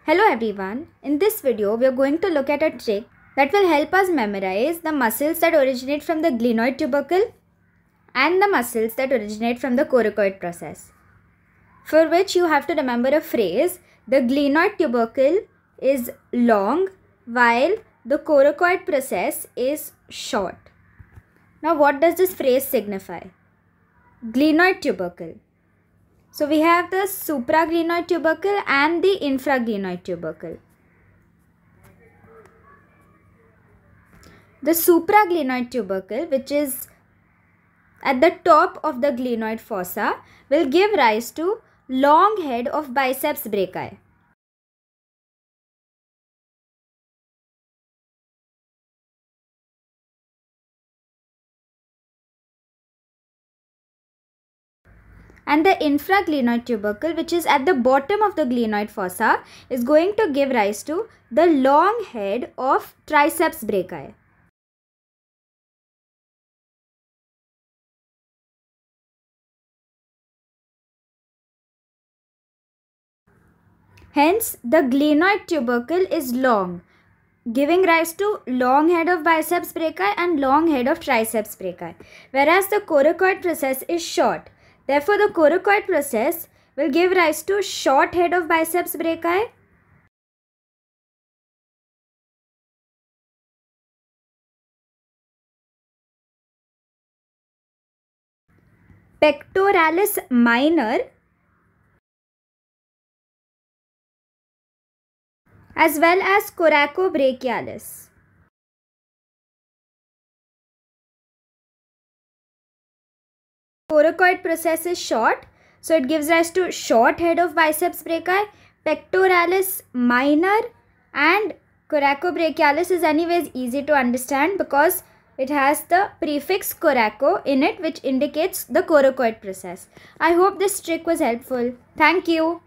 Hello everyone, in this video we are going to look at a trick that will help us memorize the muscles that originate from the glenoid tubercle and the muscles that originate from the coracoid process. For which you have to remember a phrase: the glenoid tubercle is long while the coracoid process is short. Now what does this phrase signify? Glenoid tubercle. So we have the supraglenoid tubercle and the infraglenoid tubercle. The supraglenoid tubercle, which is at the top of the glenoid fossa, will give rise to long head of biceps brachii. And the infraglenoid tubercle, which is at the bottom of the glenoid fossa, is going to give rise to the long head of triceps brachii. Hence, the glenoid tubercle is long, giving rise to long head of biceps brachii and long head of triceps brachii, whereas the coracoid process is short. Therefore, the coracoid process will give rise to short head of biceps brachii, pectoralis minor, as well as coracobrachialis. Coracoid process is short, so it gives rise to short head of biceps brachii, pectoralis minor, and coracobrachialis is anyways easy to understand because it has the prefix coraco in it, which indicates the coracoid process. I hope this trick was helpful. Thank you.